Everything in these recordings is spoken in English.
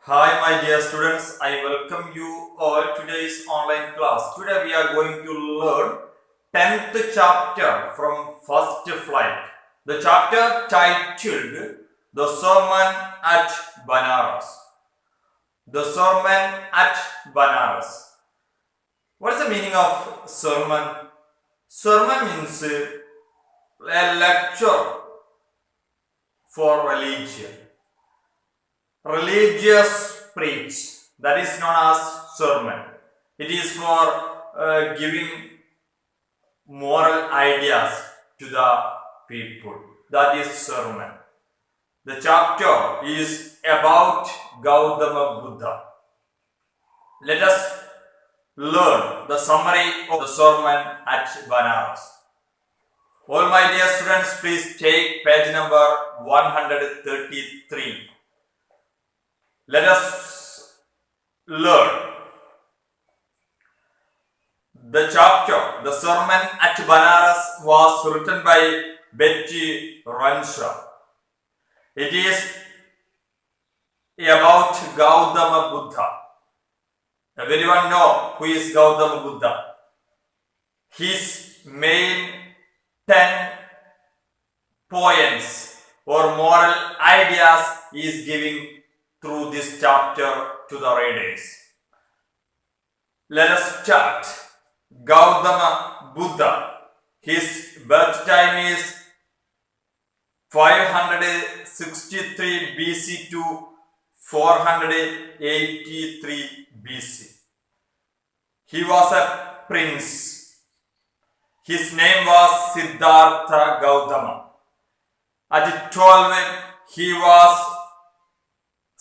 Hi, my dear students. I welcome you all to today's online class. Today we are going to learn 10th chapter from first flight. The chapter titled The Sermon at Benares. The Sermon at Benares. What is the meaning of sermon? Sermon means a lecture for religion. Religious preach, that is known as sermon. It is for giving moral ideas to the people. That is sermon. The chapter is about Gautama Buddha. Let us learn the summary of the sermon at Benares. All my dear students, please take page number 133. Let us learn the chapter. The Sermon at Benares was written by Betty Ranshaw. It is about Gautama Buddha. Everyone know who is Gautama Buddha. His main 10 points or moral ideas is giving through this chapter to the readers. Let us start. Gautama Buddha. His birth time is 563 BC to 483 BC. He was a prince. His name was Siddhartha Gautama. At 12, he was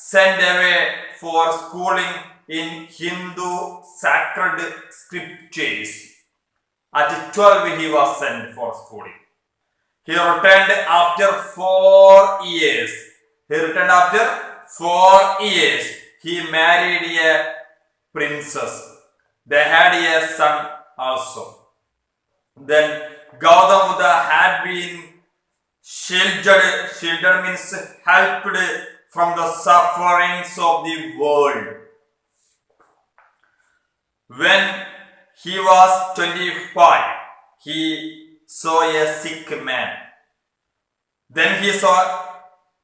sent away for schooling in Hindu sacred scriptures. At 12, he was sent for schooling. He returned after 4 years. He married a princess. They had a son also. Then Gautama Buddha had been sheltered. Sheltered means helped from the sufferings of the world. When he was 25, he saw a sick man. Then he saw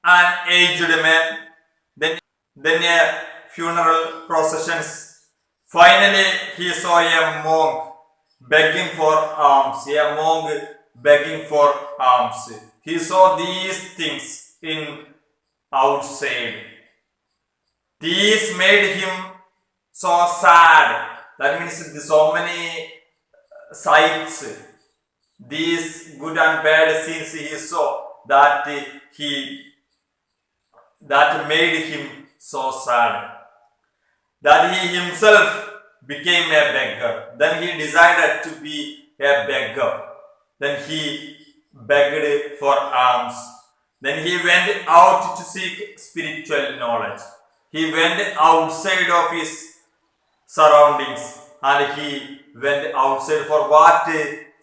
an aged man. Then a funeral processions. Finally, he saw a monk begging for alms. He saw these things in outside. These made him so sad. That means so many sights, these good and bad scenes he saw that made him so sad that he himself became a beggar. Then he decided to be a beggar. Then he begged for alms. Then he went out to seek spiritual knowledge. He went outside of his surroundings and he went outside for what?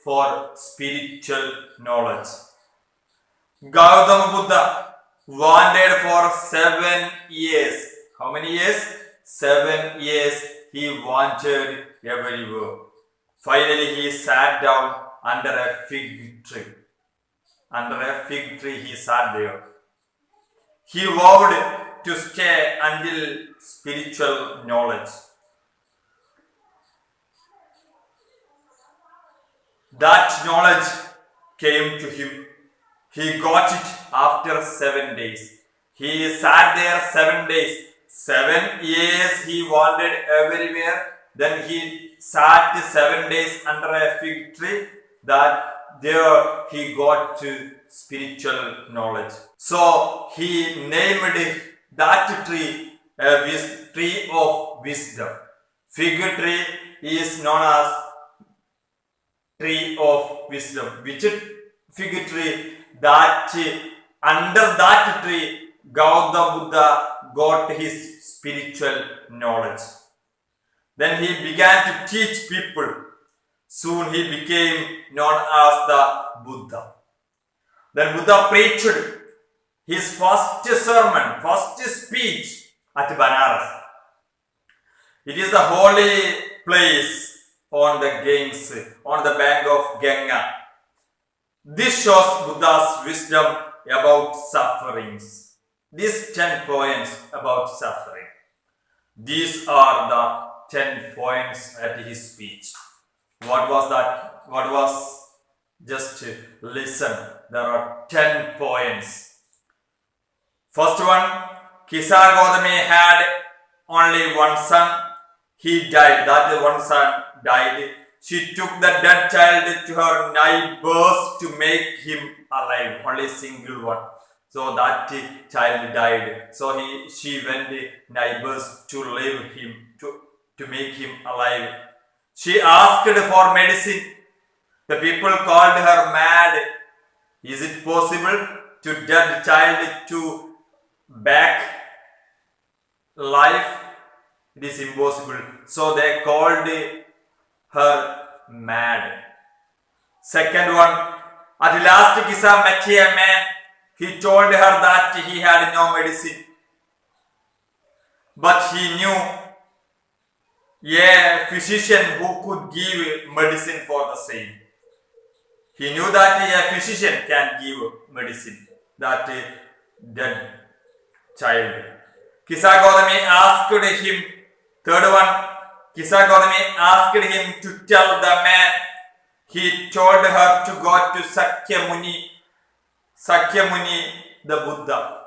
For spiritual knowledge. Gautama Buddha wandered for 7 years. How many years? 7 years he wandered everywhere. Finally he sat down under a fig tree. Under a fig tree he sat there. He vowed to stay until spiritual knowledge. That knowledge came to him. He got it after 7 days. He sat there 7 days. 7 years he wandered everywhere. Then he sat 7 days under a fig tree. That there he got spiritual knowledge. So he named that tree a tree of wisdom. Fig tree is known as tree of wisdom. Which fig tree? That under that tree Gautama Buddha got his spiritual knowledge. Then he began to teach people. Soon he became known as the Buddha. Then Buddha preached his first sermon, first speech at Benares. It is the holy place on the Ganges, on the bank of Ganga. This shows Buddha's wisdom about sufferings. These 10 points about suffering. These are the 10 points at his speech. What was that? What was? Just listen. There are 10 points. First one, Kisa Gautami had only one son. He died. That one son died. She took the dead child to her neighbors to make him alive. Only single one. So that child died. So she went to neighbors to live him, to make him alive. She asked for medicine. The people called her mad. Is it possible to dead child to back life? It is impossible. So they called her mad. Second one, at last Kisa met a man. He told her that he had no medicine. But he knew a physician who could give medicine for the same. He knew that a physician can give medicine, that dead child. Kisa Gautami asked him, third one, Kisa Gautami asked him to tell the man. He told her to go to Sakyamuni, the Buddha.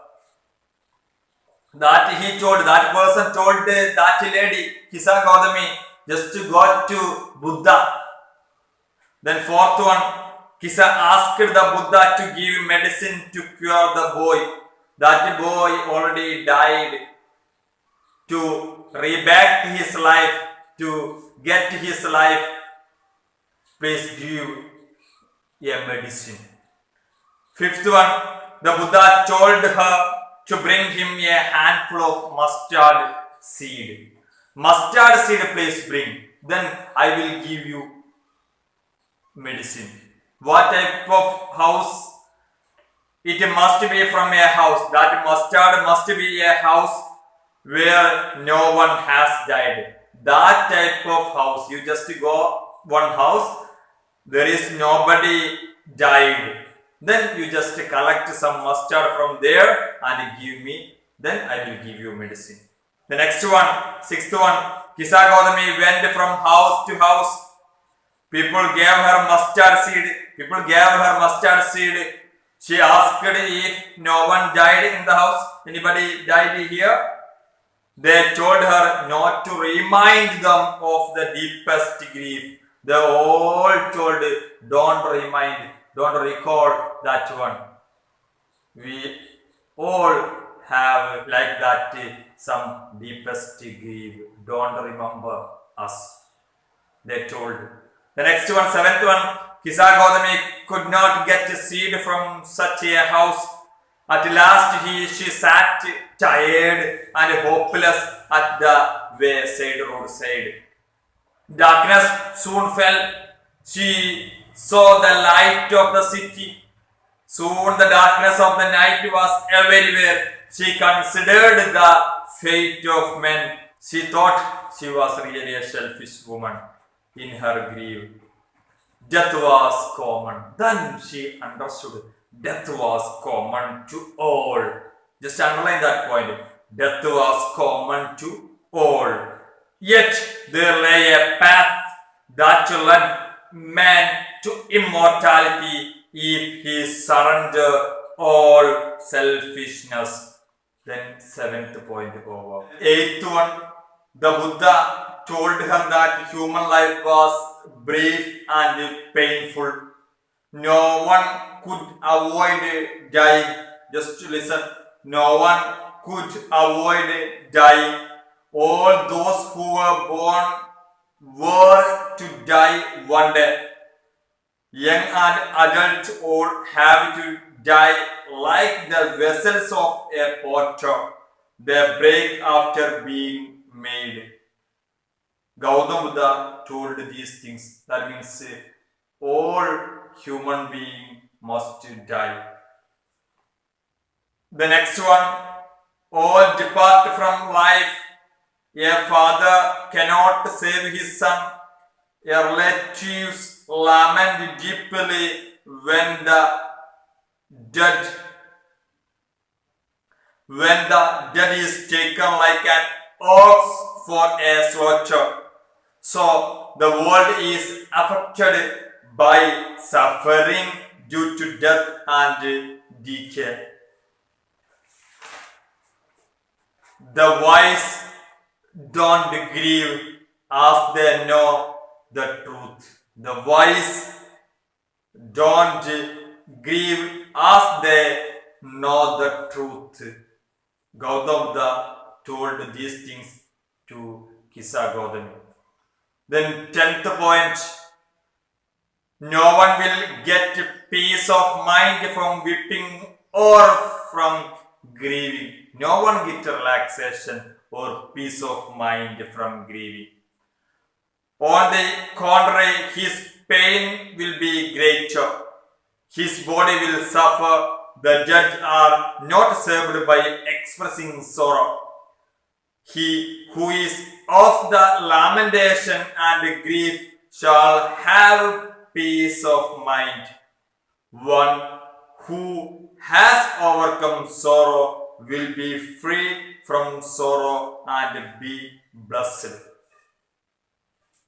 That person told that lady, Kisa Gautami, just to go to Buddha. Then fourth one, Kisa asked the Buddha to give medicine to cure the boy. That boy already died. To reback his life, to get his life, please give a medicine. Fifth one, the Buddha told her to bring him a handful of mustard seed. Mustard seed, please bring. Then I will give you medicine. What type of house? It must be from a house. That mustard must be a house where no one has died. That type of house. You just go one house, there is nobody died. Then you just collect some mustard from there and give me. Then I will give you medicine. The next one, sixth one, Kisa Gautami went from house to house. People gave her mustard seed. She asked if no one died in the house. Anybody died here? They told her not to remind them of the deepest grief. They all told, don't recall that one. We all have like that some deepest grief. Don't remember us. They told. The next one, seventh one, Kisa Gautami could not get a seed from such a house. At last she sat tired and hopeless at the roadside. Darkness soon fell. She saw the light of the city. Soon the darkness of the night was everywhere. She considered the fate of men. She thought she was really a selfish woman in her grief. Death was common. Then she understood death was common to all. Just underline that point. Death was common to all. Yet there lay a path that led man to immortality if he surrendered all selfishness. Then seventh point over. Eighth one, the Buddha told her that human life was brief and painful. No one could avoid dying. Just to listen. No one could avoid dying. All those who were born were to die one day. Young and adults all have to die like the vessels of a potter. They break after being made. Gautama Buddha told these things. That means all human beings must die. The next one, all depart from life. A father cannot save his son. A relatives lament deeply when the dead is taken like an ox for a slaughter. So the world is affected by suffering due to death and decay. The wise don't grieve as they know the truth. The wise don't grieve as they know the truth. Gautama told these things to Kisa Gautami. Then 10th point, no one will get peace of mind from weeping or from grieving. No one gets relaxation or peace of mind from grieving. On the contrary, his pain will be greater. His body will suffer. The dead are not saved by expressing sorrow. He who is of the lamentation and grief shall have peace of mind. One who has overcome sorrow will be free from sorrow and be blessed.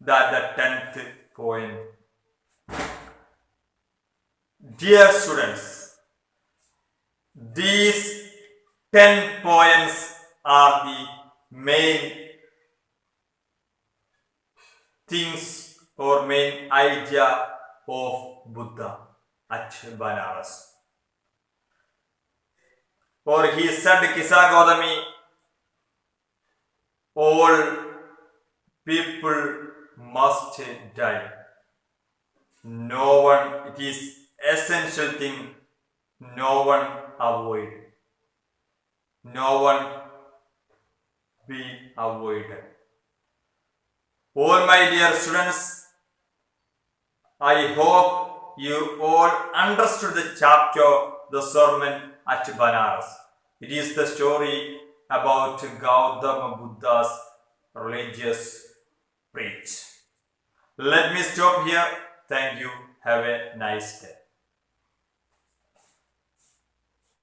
That's the 10th point. Dear students, these 10 points are the main things or main idea of Buddha at Benares. Or he said, Kisa Gautami, all people must die. No one, it is essential thing, no one avoid. No one be avoided. All my dear students, I hope you all understood the chapter, the Sermon at Benares. It is the story about Gautama Buddha's religious preach. Let me stop here. Thank you. Have a nice day.